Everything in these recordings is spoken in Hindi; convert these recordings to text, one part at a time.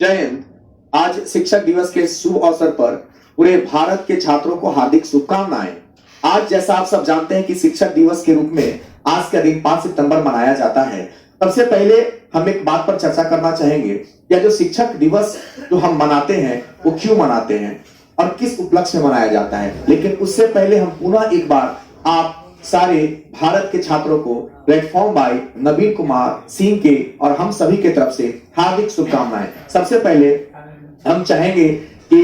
जय हिंद। आज शिक्षक दिवस के शुभ अवसर पर पूरे भारत के छात्रों को हार्दिक शुभकामनाएं। आज जैसा आप सब जानते हैं कि शिक्षक दिवस के रूप में आज का दिन 5 सितंबर मनाया जाता है। सबसे पहले हम एक बात पर चर्चा करना चाहेंगे, या जो शिक्षक दिवस जो हम मनाते हैं वो क्यों मनाते हैं और किस उपलक्ष्य में मनाया जाता है। लेकिन उससे पहले हम पुनः एक बार आप सारे भारत के छात्रों को प्लेटफॉर्म बाय नवीन कुमार सिंह के और हम सभी के तरफ से हार्दिक शुभकामनाएं। सबसे पहले हम चाहेंगे कि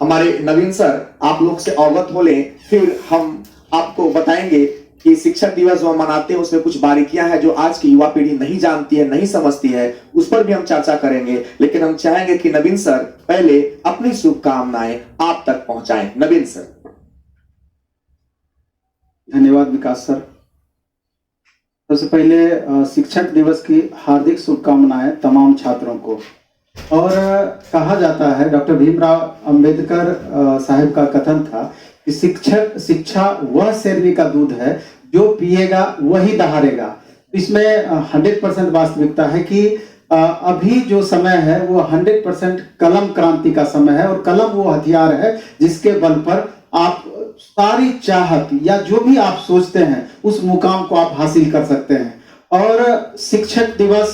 हमारे नवीन सर आप लोग से अवगत हो लें, फिर हम आपको बताएंगे कि शिक्षक दिवस जो हम मनाते हैं उसमें कुछ बारीकियां हैं जो आज की युवा पीढ़ी नहीं जानती है, नहीं समझती है, उस पर भी हम चर्चा करेंगे। लेकिन हम चाहेंगे कि नवीन सर पहले अपनी शुभकामनाएं आप तक पहुंचाएं। नवीन सर। धन्यवाद विकास सर। सबसे पहले शिक्षक दिवस की हार्दिक शुभकामनाएं तमाम छात्रों को। और कहा जाता है, डॉक्टर भीमराव अंबेडकर साहब का कथन था कि शिक्षा वह शेरनी का दूध है जो पिएगा वही दहाड़ेगा। इसमें 100% वास्तविकता है कि अभी जो समय है वो 100% कलम क्रांति का समय है, और कलम वो हथियार है जिसके बल पर आप सारी चाहत या जो भी आप सोचते हैं उस मुकाम को आप हासिल कर सकते हैं। और शिक्षक दिवस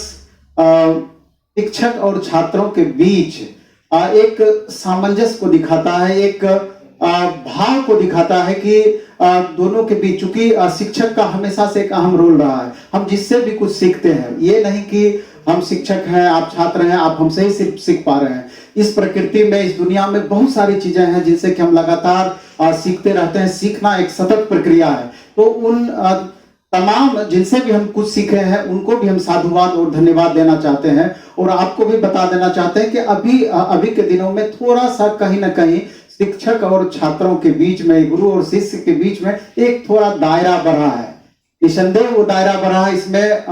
शिक्षक और छात्रों के बीच एक सामंजस्य को दिखाता है, एक भाव को दिखाता है कि दोनों के बीच, चूंकि शिक्षक का हमेशा से एक अहम रोल रहा है। हम जिससे भी कुछ सीखते हैं, ये नहीं कि हम शिक्षक हैं आप छात्र हैं आप हमसे ही सिर्फ सीख पा रहे हैं। इस प्रकृति में, इस दुनिया में बहुत सारी चीजें हैं जिनसे कि हम लगातार सीखते रहते हैं। सीखना एक सतत प्रक्रिया है। तो उन तमाम जिनसे भी हम कुछ सीखे हैं उनको भी हम साधुवाद और धन्यवाद देना चाहते हैं। और आपको भी बता देना चाहते हैं कि अभी के दिनों में थोड़ा सा कहीं ना कहीं शिक्षक और छात्रों के बीच में, गुरु और शिष्य के बीच में एक थोड़ा दायरा बढ़ा है। निसंदेह वो दायरा बढ़ा है। इसमें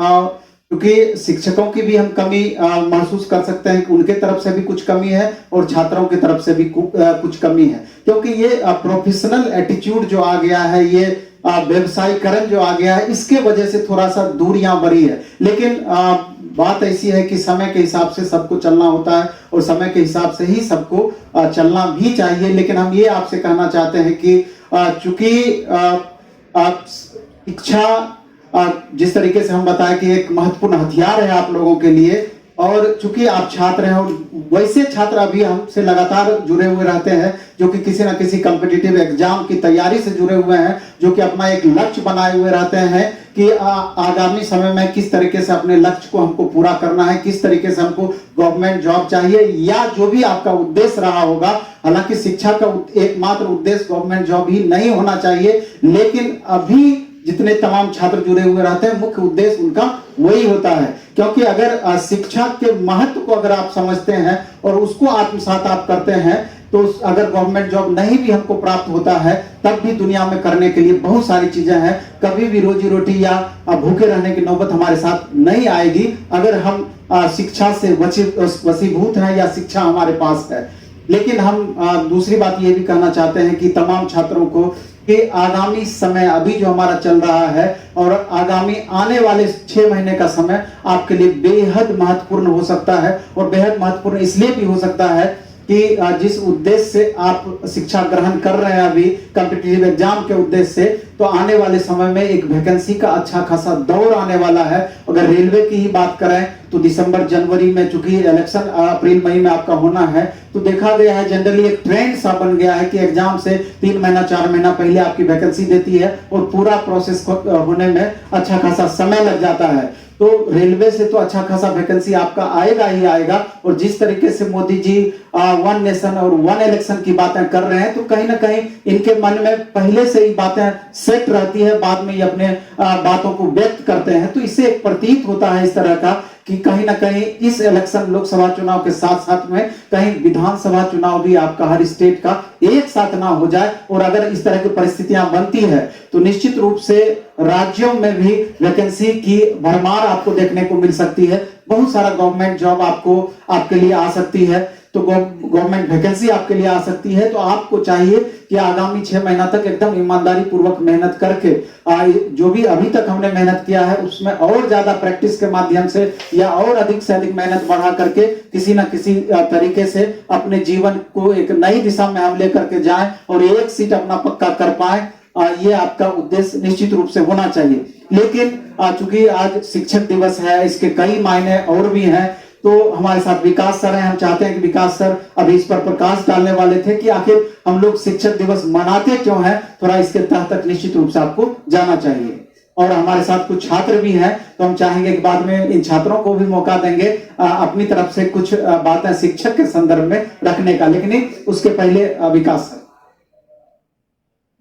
क्योंकि शिक्षकों की भी हम कमी महसूस कर सकते हैं कि उनके तरफ से भी कुछ कमी है और छात्रों की तरफ से भी कुछ कमी है। क्योंकि ये प्रोफेशनल एटीट्यूड जो आ गया है, ये व्यवसायीकरण जो आ गया है, इसके वजह से थोड़ा सा दूरियां बढ़ी है। लेकिन बात ऐसी है कि समय के हिसाब से सबको चलना होता है और समय के हिसाब से ही सबको चलना भी चाहिए। लेकिन हम ये आपसे कहना चाहते हैं कि चूंकि शिक्षा जिस तरीके से हम बताएं कि एक महत्वपूर्ण हथियार है आप लोगों के लिए, और चूंकि आप छात्र हैं और वैसे छात्र अभी हमसे लगातार जुड़े हुए रहते हैं जो कि किसी ना किसी कॉम्पिटिटिव एग्जाम की तैयारी से जुड़े हुए हैं, जो कि अपना एक लक्ष्य बनाए हुए रहते हैं कि आगामी समय में किस तरीके से अपने लक्ष्य को हमको पूरा करना है, किस तरीके से हमको गवर्नमेंट जॉब चाहिए या जो भी आपका उद्देश्य रहा होगा। हालांकि शिक्षा का एकमात्र उद्देश्य गवर्नमेंट जॉब ही नहीं होना चाहिए, लेकिन अभी जितने तमाम छात्र जुड़े हुए रहते हैं मुख्य उद्देश्य उनका वही होता है। क्योंकि अगर शिक्षा के महत्व को अगर आप समझते हैं और उसको आत्मसात आप करते हैं, तो अगर गवर्नमेंट जॉब नहीं भी हमको प्राप्त होता है तब भी दुनिया में करने के लिए बहुत सारी चीजें हैं। कभी भी रोजी रोटी या भूखे रहने की नौबत हमारे साथ नहीं आएगी अगर हम शिक्षा से वशीभूत हैं या शिक्षा हमारे पास है। लेकिन हम दूसरी बात ये भी कहना चाहते हैं कि तमाम छात्रों को कि आगामी समय अभी जो हमारा चल रहा है और आगामी आने वाले 6 महीने का समय आपके लिए बेहद महत्वपूर्ण हो सकता है। और बेहद महत्वपूर्ण इसलिए भी हो सकता है कि जिस उद्देश्य से आप शिक्षा ग्रहण कर रहे हैं अभी कॉम्पिटिटिव एग्जाम के उद्देश्य से, तो आने वाले समय में एक वैकेंसी का अच्छा खासा दौर आने वाला है। अगर रेलवे की ही बात करें तो दिसंबर जनवरी में, चूंकि इलेक्शन अप्रैल मई में आपका होना है, तो देखा गया है जनरली एक ट्रेंड सा बन गया है कि एग्जाम से 3 महीना 4 महीना पहले आपकी वैकेंसी देती है और पूरा प्रोसेस होने में अच्छा खासा समय लग जाता है। तो रेलवे से तो अच्छा खासा वैकेंसी आपका आएगा ही आएगा। और जिस तरीके से मोदी जी 1 नेशन और 1 इलेक्शन की बातें कर रहे हैं, तो कहीं ना कहीं इनके मन में पहले से ही बातें सेट रहती है, बाद में ये अपने बातों को व्यक्त करते हैं। तो इससे एक प्रतीत होता है इस तरह का कि कहीं ना कहीं इस इलेक्शन लोकसभा चुनाव के साथ साथ में कहीं विधानसभा चुनाव भी आपका हर स्टेट का एक साथ ना हो जाए। और अगर इस तरह की परिस्थितियां बनती है तो निश्चित रूप से राज्यों में भी वैकेंसी की भरमार आपको देखने को मिल सकती है। बहुत सारा गवर्नमेंट जॉब आपके लिए आ सकती है। तो गवर्नमेंट वैकेंसी आपके लिए आ सकती है। तो आपको चाहिए कि आगामी 6 महीना तक एकदम ईमानदारी पूर्वक मेहनत करके जो भी अभी तक हमने मेहनत किया है उसमें और ज्यादा प्रैक्टिस के माध्यम से या और अधिक से अधिक मेहनत बढ़ा करके किसी न किसी तरीके से अपने जीवन को एक नई दिशा में हम लेकर के जाएं और एक सीट अपना पक्का कर पाए। ये आपका उद्देश्य निश्चित रूप से होना चाहिए। लेकिन चूंकि आज शिक्षक दिवस है, इसके कई मायने और भी हैं, तो हमारे साथ विकास सर हैं। हम चाहते हैं कि विकास सर अभी इस पर प्रकाश डालने वाले थे कि आखिर हम लोग शिक्षक दिवस मनाते क्यों हैं, थोड़ा इसके तह तक निश्चित रूप से आपको जाना चाहिए। और हमारे साथ कुछ छात्र भी हैं, तो हम चाहेंगे कि बाद में इन छात्रों को भी मौका देंगे अपनी तरफ से कुछ बातें शिक्षक के संदर्भ में रखने का। लेकिन उसके पहले विकास सर।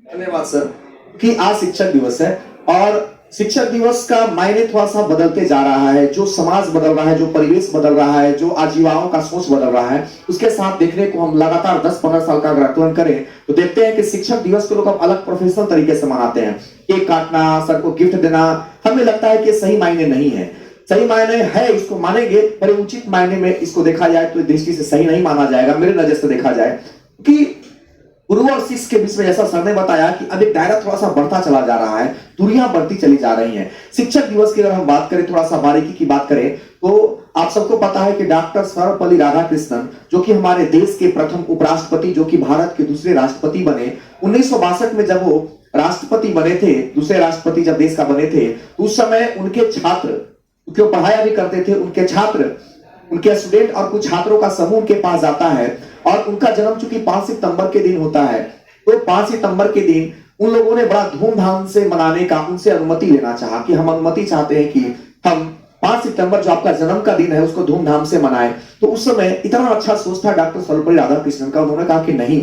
धन्यवाद सर। कि आज शिक्षक दिवस है और शिक्षक दिवस का मायने थोड़ा सा बदलते जा रहा है। जो समाज बदल रहा है, जो परिवेश बदल रहा है, जो आज युवाओं का सोच बदल रहा है, उसके साथ देखने को हम लगातार 10-15 साल का अगर आकलन करें तो देखते हैं कि शिक्षक दिवस को लोग अब अलग प्रोफेशनल तरीके से मनाते हैं। केक काटना, सर को गिफ्ट देना, हमें लगता है कि सही मायने नहीं है। सही मायने है, इसको मानेंगे, पर उचित मायने में इसको देखा जाए तो दृष्टि से सही नहीं माना जाएगा। मेरे नजर से देखा जाए कि गुरु और शिष्य के बीच में, जैसा सर ने बताया कि अब एक दायरा थोड़ा सा बढ़ता चला जा रहा है, दूरियां बढ़ती चली जा रही हैं। शिक्षक दिवस की अगर हम बात करें, थोड़ा सा बारीकी की बात करें, तो आप सबको पता है कि डॉक्टर सर्वपल्ली राधाकृष्णन, जो कि हमारे देश के प्रथम उपराष्ट्रपति, जो कि भारत के दूसरे राष्ट्रपति बने 1962 में, जब वो राष्ट्रपति बने थे, दूसरे राष्ट्रपति जब देश का बने थे, तो उस समय उनके छात्र, जो पढ़ाया भी करते थे, उनके छात्र, उनके स्टूडेंट और कुछ छात्रों का समूह उनके पास जाता है और उनका जन्म चूंकि 5 सितंबर के दिन होता है, तो 5 सितंबर के दिन उन लोगों ने बड़ा धूमधाम से मनाने का उनसे अनुमति लेना चाहा कि हम अनुमति चाहते हैं कि हम 5 सितंबर जो आपका जन्म का दिन है उसको धूमधाम से मनाएं। तो उस समय इतना अच्छा सोच था डॉक्टर सर्वपल्ली राधाकृष्णन का, उन्होंने कहा कि नहीं,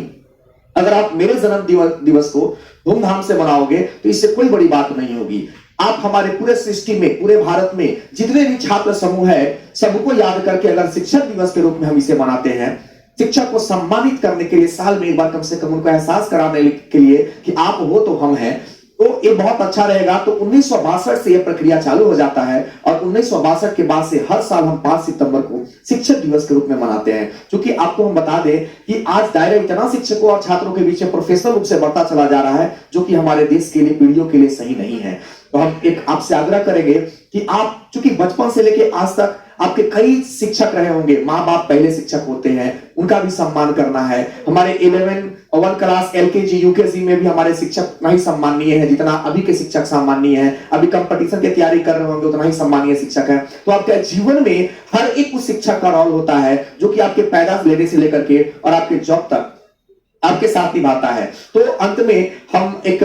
अगर आप मेरे जन्म दिवस को धूमधाम से मनाओगे तो इससे कोई बड़ी बात नहीं होगी। आप हमारे पूरे सृष्टि में, पूरे भारत में जितने भी छात्र समूह है, सबको याद करके अगर शिक्षक दिवस के रूप में हम इसे मनाते हैं, शिक्षक को सम्मानित करने के लिए साल में एक बार कम से कम उनको एहसास कराने के लिए कि आप हो तो हम हैं, तो ये बहुत अच्छा रहेगा। तो 1962 से यह प्रक्रिया चालू हो जाता है और 1962 के बाद से हर साल हम 5 सितंबर को शिक्षक दिवस के रूप में मनाते हैं। क्योंकि आपको हम बता दें कि आज दायरा इतना शिक्षकों और छात्रों के बीच में प्रोफेशनल रूप से बढ़ता चला जा रहा है, जो कि हमारे देश के लिए, पीढ़ियों के लिए सही नहीं है। तो हम एक आपसे आग्रह करेंगे कि आप चूंकि बचपन से लेके आज तक आपके कई शिक्षक रहे होंगे, माँ बाप पहले शिक्षक होते हैं, उनका भी सम्मान करना है। हमारे 1 क्लास LKG UKG में भी हमारे शिक्षक उतना ही सम्मानीय है जितना अभी के शिक्षक सम्मानीय है। अभी कंपटीशन की तैयारी कर रहे होंगे, उतना ही सम्मानीय शिक्षक है। तो आपके जीवन में हर एक उस शिक्षक का रोल होता है जो कि आपके पैदा लेने से लेकर के और आपके जॉब तक आपके साथ निभाता है। तो अंत में हम एक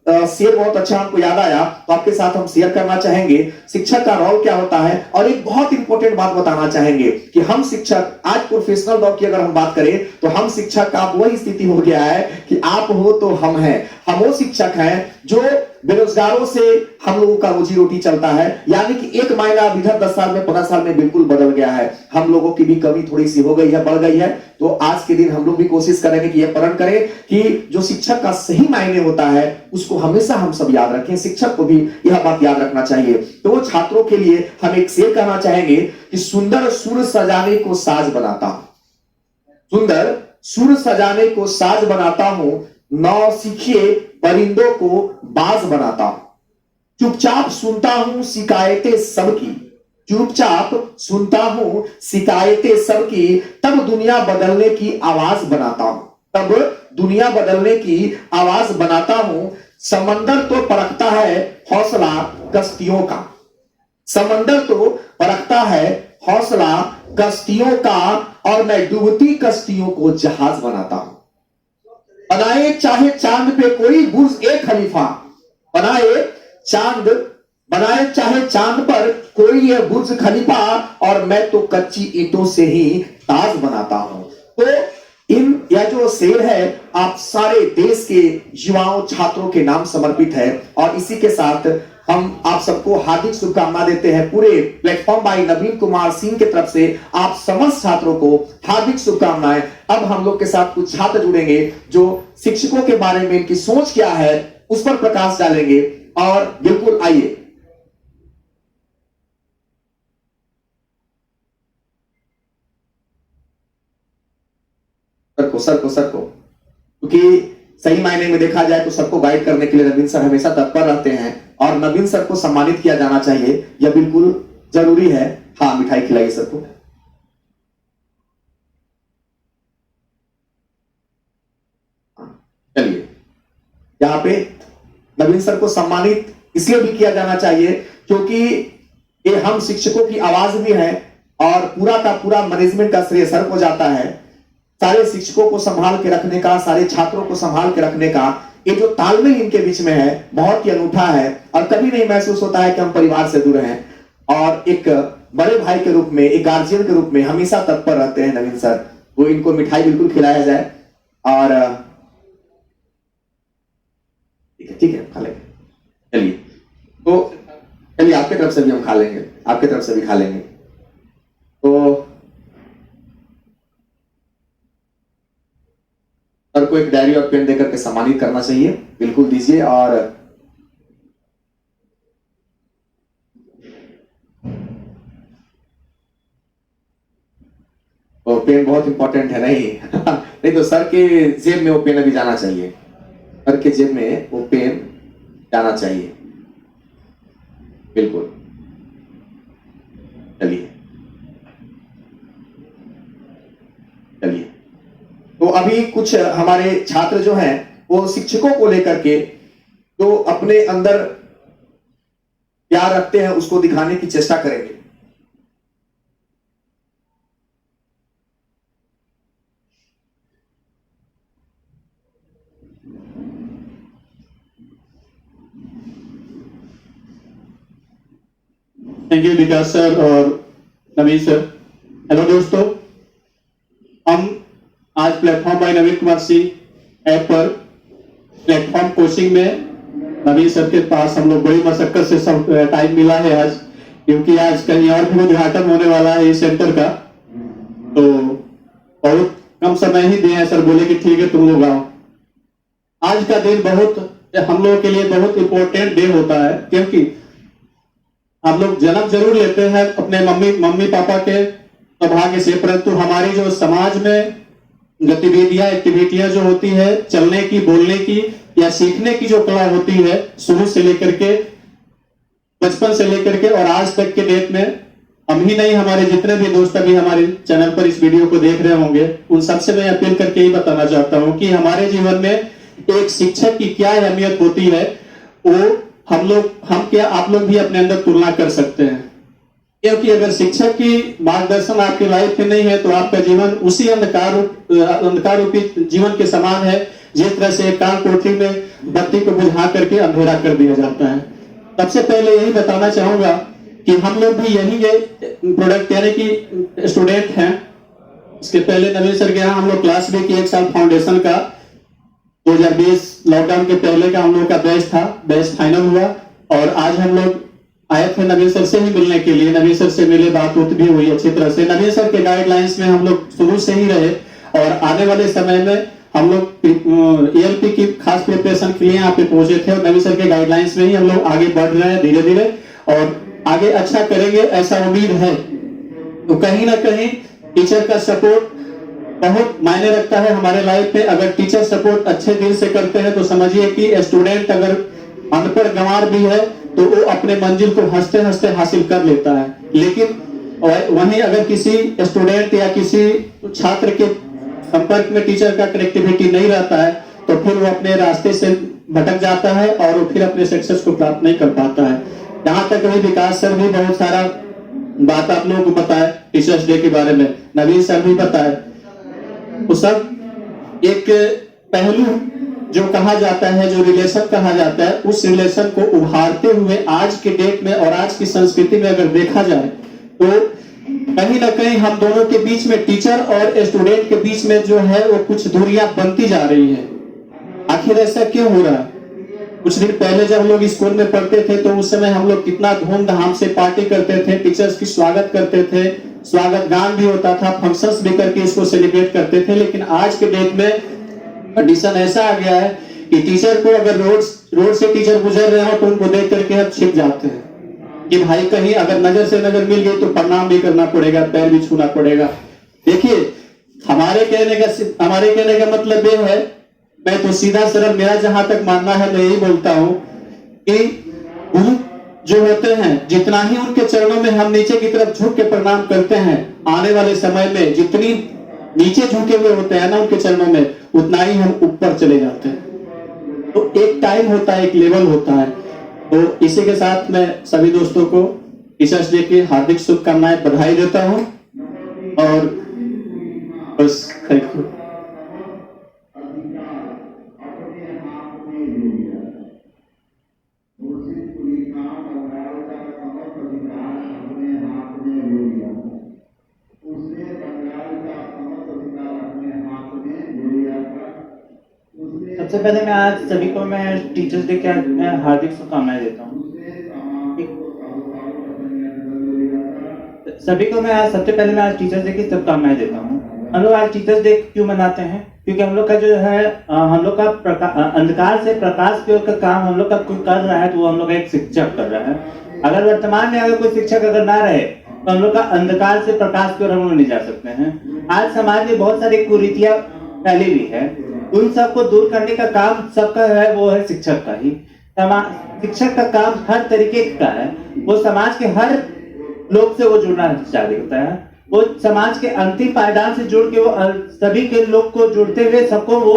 शेयर बहुत अच्छा हमको याद आया, तो आपके साथ हम शेयर करना चाहेंगे शिक्षक का रोल क्या होता है। और एक बहुत इंपॉर्टेंट बात बताना चाहेंगे कि हम शिक्षक, आज प्रोफेशनल दौर की अगर हम बात करें तो हम शिक्षक का वही स्थिति हो गया है कि आप हो तो हम हैं। हम वो शिक्षक हैं जो बेरोजगारों से हम लोगों का रोजी रोटी चलता है। यानी कि एक मायना अब इधर 10 साल में, 15 साल में बिल्कुल बदल गया है। हम लोगों की भी कमी थोड़ी सी हो गई है, बढ़ गई है। तो आज के दिन हम लोग भी कोशिश करेंगे कि यह प्रण करें कि जो शिक्षक का सही मायने होता है उसको हमेशा हम सब याद रखें। शिक्षक को भी यह बात याद रखना चाहिए। तो वो छात्रों के लिए हम एक शेर कहना चाहेंगे कि सुंदर सुर सजाने को साज बनाता हूं, सुंदर सुर सजाने को साज बनाता हूं, नौसिखिए परिंदों को बाज बनाता हूं। चुपचाप सुनता हूं शिकायतें सबकी, चुपचाप सुनता हूं शिकायतें सबकी, तब दुनिया बदलने की आवाज बनाता हूं, तब दुनिया बदलने की आवाज बनाता हूं। समंदर तो परखता है हौसला कश्तियों का, समंदर तो परखता है हौसला कश्तियों का, और मैं डूबती कश्तियों को जहाज बनाता हूं। बनाए चाहे चांद पे कोई बुर्ज ए खलीफा, बनाए चाहे चांद पर कोई ये बुर्ज खलीफा, और मैं तो कच्ची ईंटों से ही ताज बनाता हूं। तो यह जो शेर है आप सारे देश के युवाओं, छात्रों के नाम समर्पित है। और इसी के साथ हम आप सबको हार्दिक शुभकामना देते हैं। पूरे प्लेटफॉर्म बाई नवीन कुमार सिंह की तरफ से आप समस्त छात्रों को हार्दिक शुभकामनाएं। अब हम लोग के साथ कुछ छात्र जुड़ेंगे जो शिक्षकों के बारे में इनकी सोच क्या है उस पर प्रकाश डालेंगे। और बिल्कुल आइए। सर को क्योंकि सही मायने में देखा जाए तो सबको गाइड करने के लिए नवीन सर हमेशा तत्पर रहते हैं और नवीन सर को सम्मानित किया जाना चाहिए, यह बिल्कुल जरूरी है। हाँ, मिठाई खिलाइए सर को। चलिए, यहाँ पे नवीन सर को सम्मानित इसलिए भी किया जाना चाहिए क्योंकि ये हम शिक्षकों की आवाज भी है और पूरा का पूरा मैनेजमेंट का श्रेय सर को जाता है। सारे शिक्षकों को संभाल के रखने का, सारे छात्रों को संभाल के रखने का ये जो तालमेल इनके बीच में है बहुत ही अनूठा है और कभी नहीं महसूस होता है कि हम परिवार से दूर हैं और एक बड़े भाई के रूप में, एक गार्जियन के रूप में हमेशा तत्पर रहते हैं नवीन सर। वो इनको मिठाई बिल्कुल खिलाया जाए और ठीक है खा लेंगे। चलिए, तो चलिए आपके तरफ से भी हम खा लेंगे, आपके तरफ से भी खा लेंगे। तो सर को एक डायरी और पेन देकर के सम्मानित करना चाहिए, बिल्कुल दीजिए। और वो पेन बहुत इंपॉर्टेंट है नहीं नहीं तो सर के जेब में वो पेन अभी जाना चाहिए, सर के जेब में वो पेन जाना चाहिए, बिल्कुल। चलिए चलिए, तो अभी कुछ हमारे छात्र जो हैं वो शिक्षकों को लेकर के जो अपने अंदर प्यार रखते हैं उसको दिखाने की चेष्टा करेंगे। थैंक यू विकास सर और नवीन सर। हेलो दोस्तों, हम आज प्लेटफॉर्म बाय नवीन कुमार सिंह ऐप पर प्लेटफॉर्म कोचिंग में नवीन सर के पास हम लोग बड़ी मशक्कत से सब टाइम मिला है आज, क्योंकि आज कहीं और भी उद्घाटन होने वाला है इस सेंटर का, तो बहुत कम समय ही दिए हैं। सर बोले कि ठीक है तुम लोग आओ। आज का दिन बहुत हम लोगों के लिए बहुत इंपॉर्टेंट डे होता है, क्योंकि हम लोग जन्म जरूर लेते हैं अपने मम्मी पापा के सौभाग्य से, परंतु हमारी जो समाज में गतिविधियां एक्टिविटियां जो होती है, चलने की, बोलने की या सीखने की जो कला होती है, शुरू से लेकर के, बचपन से लेकर के और आज तक के डेट में हम ही नहीं, हमारे जितने भी दोस्त अभी हमारे चैनल पर इस वीडियो को देख रहे होंगे, उन सबसे मैं अपील करके ही बताना चाहता हूं कि हमारे जीवन में एक शिक्षक की क्या अहमियत होती है, वो हम क्या आप लोग भी अपने अंदर तुलना कर सकते हैं। क्योंकि अगर शिक्षक की मार्गदर्शन आपकी लाइफ में नहीं है तो आपका जीवन उसी अंधकार रूपी जीवन के समान है, जिस तरह से कान कोठरी में बत्ती को बुझा करके अंधेरा कर दिया जाता है। सबसे पहले यही बताना चाहूंगा कि हम लोग भी यही प्रोडक्ट यानी कि स्टूडेंट हैं। इसके पहले नवीन सर के यहाँ हम लोग क्लास भी की 1 साल फाउंडेशन का, 2020 लॉकडाउन के पहले का हम लोग का बैच था, बैच फाइनल हुआ और आज हम लोग आए थे नवीन सर से ही मिलने के लिए। नवीन सर से मिले, बात भी हुई अच्छी तरह से। नवीन सर के गाइडलाइंस में हम लोग शुरू से ही रहे और आने वाले समय में हम लोग ELP की खास प्रिपरेशन के लिए यहाँ पे पहुंचे थे और नवीन सर के गाइडलाइंस में ही हम लोग आगे बढ़ रहे हैं धीरे धीरे और आगे अच्छा करेंगे ऐसा उम्मीद है। तो कहीं ना कहीं टीचर का सपोर्ट बहुत मायने रखता है हमारे लाइफ में। अगर टीचर सपोर्ट अच्छे दिल से करते हैं तो समझिए कि स्टूडेंट अगर अनपढ़ गंवार भी है तो वो अपने मंजिल को हंसते हंसते हासिल कर लेता है, लेकिन वहीं अगर किसी स्टूडेंट या किसी छात्र के संपर्क में टीचर का कनेक्टिविटी नहीं रहता है तो फिर वो अपने रास्ते से भटक जाता है और वो फिर अपने सक्सेस को प्राप्त नहीं कर पाता है। यहाँ तक अभी विकास सर भी बहुत सारा बात आप लोगों को बताए टीचर्स डे के बारे में, नवीन सर भी बताए, वो सब एक पहलू जो कहा जाता है, जो रिलेशन कहा जाता है, उस रिलेशन को उभारते हुए आज के डेट में और आज की संस्कृति में अगर देखा जाए तो कहीं ना कहीं हम दोनों के बीच में, टीचर और स्टूडेंट के बीच में जो है वो कुछ दूरियां बनती जा रही है। आखिर ऐसा क्यों हो रहा है? कुछ दिन पहले जब हम लोग स्कूल में पढ़ते थे तो उस समय हम लोग कितना धूमधाम से पार्टी करते थे, टीचर्स की स्वागत करते थे, स्वागत गान भी होता था, फंक्शंस भी करके इसको सेलिब्रेट करते थे। लेकिन आज के डेट में कंडीशन ऐसा आ गया है कि टीचर को अगर रोड से टीचर गुजर रहे हो तो उनको देख करके हम छिप जाते हैं कि भाई कहीं अगर नजर से नजर मिल गई तो प्रणाम भी करना पड़ेगा, पैर भी छूना पड़ेगा। देखिए हमारे हमारे कहने का मतलब ये है, मैं तो सीधा सरल, मेरा जहां तक मानना है मैं यही बोलता हूं कि गुरु जो होते हैं, जितना ही उनके चरणों में हम नीचे की तरफ झुक के प्रणाम करते हैं, आने वाले समय में जितनी नीचे झुके हुए होते हैं ना उनके चरणों में, उतना ही हम ऊपर चले जाते हैं। तो एक टाइम होता है, एक लेवल होता है। तो इसी के साथ मैं सभी दोस्तों को टीचर्स डे की हार्दिक शुभकामनाएं, बधाई देता हूं और बस थैंक यू। सबसे पहले मैं आज सभी को मैं टीचर्स डे की हार्दिक शुभकामनाएं देता हूँ। सभी को मैं आज सबसे पहले मैं आज टीचर्स डे की शुभकामनाएं देता हूँ। हम लोग आज टीचर्स डे क्यों मनाते हैं? क्योंकि हम लोग का जो है हम लोग का अंधकार से प्रकाश की ओर का काम हम लोग का कोई कर रहा है, तो वो हम लोग का एक शिक्षक कर रहा है। अगर वर्तमान में अगर कोई शिक्षक अगर ना रहे तो हम लोग का अंधकार से प्रकाश की ओर हम लोग नहीं जा सकते हैं। आज समाज में बहुत सारी कुरीतियां फैली हुई है, उन सबको दूर करने का काम सबका है, वो है शिक्षक का ही। शिक्षक का काम हर तरीके का है, वो समाज के हर लोग से वो जुड़ना चाहता है, वो समाज के अंतिम पायदान से जुड़ के वो सभी के लोग को जुड़ते हुए सबको वो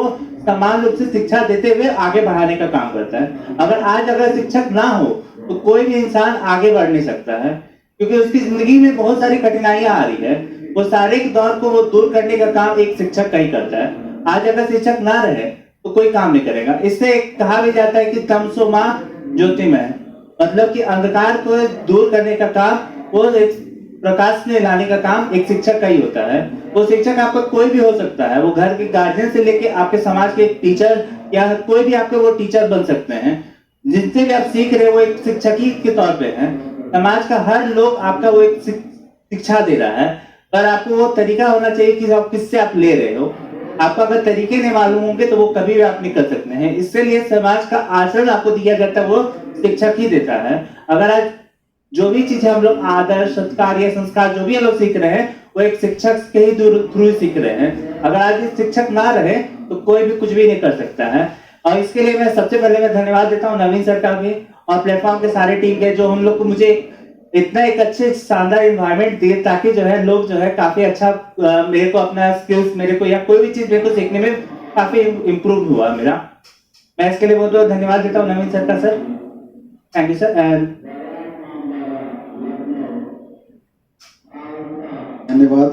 समान रूप से शिक्षा देते हुए आगे बढ़ाने का काम करता है। अगर शिक्षक ना हो तो कोई भी इंसान आगे बढ़ नहीं सकता है, क्योंकि उसकी जिंदगी में बहुत सारी कठिनाइयां आ रही है। वो सारे के दौर को वो दूर करने का काम एक शिक्षक का ही करता है। आज अगर शिक्षक ना रहे तो कोई काम नहीं करेगा। इससे कहा भी जाता है कि तमसो मां ज्योतिर्मय, मतलब कि अंधकार को दूर करने का काम, वो एक प्रकाश में लाने का काम एक शिक्षक का ही होता है। वो शिक्षक आपका कोई भी हो सकता है, वो घर के गार्जियन से लेके आपके समाज के टीचर या कोई भी आपके वो टीचर बन सकते हैं। जिनसे भी आप सीख रहे हो वो एक शिक्षक ही के तौर पे है। समाज का हर लोग आपका वो एक शिक्षा दे रहा है, पर आपको वो तरीका होना चाहिए कि आप किससे आप ले रहे हो। आपको अगर तरीके नहीं मालूम होंगे तो वो कभी भी आप नहीं कर सकते हैं। इसलिए समाज का आचरण आपको दिया जाता है वो शिक्षक ही देता है। अगर आज जो भी चीजें हम लोग आदर, सत्कार या संस्कार जो भी हम लोग सीख रहे हैं वो एक शिक्षक के ही थ्रू सीख रहे हैं। अगर आज शिक्षक ना रहे तो कोई भी कुछ भी नहीं कर सकता है। और इसके लिए मैं सबसे पहले मैं धन्यवाद देता हूँ नवीन सर का भी और प्लेटफॉर्म के सारे टीम के, जो हम लोग को मुझे इतना एक अच्छे शानदार एनवायरनमेंट दिए, ताकि जो है लोग जो है काफी अच्छा मेरे को अपना स्किल्स मेरे को या कोई भी चीज मेरे को सीखने में काफी इम्प्रूव हुआ मेरा। मैं इसके लिए बहुत बहुत धन्यवाद देता हूँ नवीन सर का। Sir thank you sir. And धन्यवाद।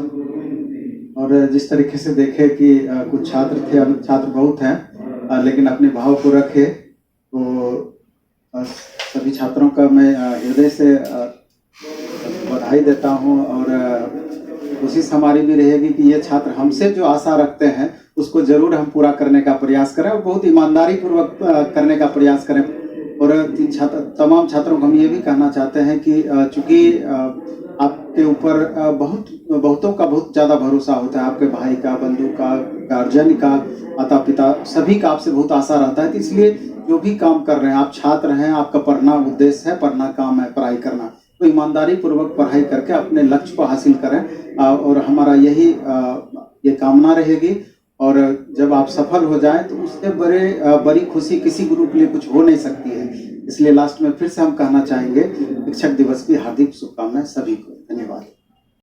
और जिस तरीके से देखे कि कुछ छात्र थे, अब छात्र बहुत हैं, लेकिन अपने भाव को रखे, तो सभी छात्रों का मैं हृदय से बधाई देता हूं। और कोशिश हमारी भी रहेगी कि ये छात्र हमसे जो आशा रखते हैं उसको जरूर हम पूरा करने का प्रयास करें और बहुत ईमानदारी पूर्वक करने का प्रयास करें। और तमाम छात्रों को हम ये भी कहना चाहते हैं कि चूंकि आपके ऊपर बहुतों का बहुत ज़्यादा भरोसा होता है, आपके भाई का, बंधु का, गार्जियन का, माता पिता सभी का आपसे बहुत आशा रहता है। तो इसलिए जो भी काम कर रहे हैं, आप छात्र हैं, आपका पढ़ना उद्देश्य है, पढ़ना काम है, पढ़ाई करना, तो ईमानदारी पूर्वक पढ़ाई करके अपने लक्ष्य को हासिल करें। और हमारा यही ये कामना रहेगी। और जब आप सफल हो जाएं तो उससे बड़ी खुशी किसी गुरु के लिए कुछ हो नहीं सकती है। इसलिए लास्ट में फिर से हम कहना चाहेंगे शिक्षक दिवस की हार्दिक शुभकामनाएं सभी को। धन्यवाद।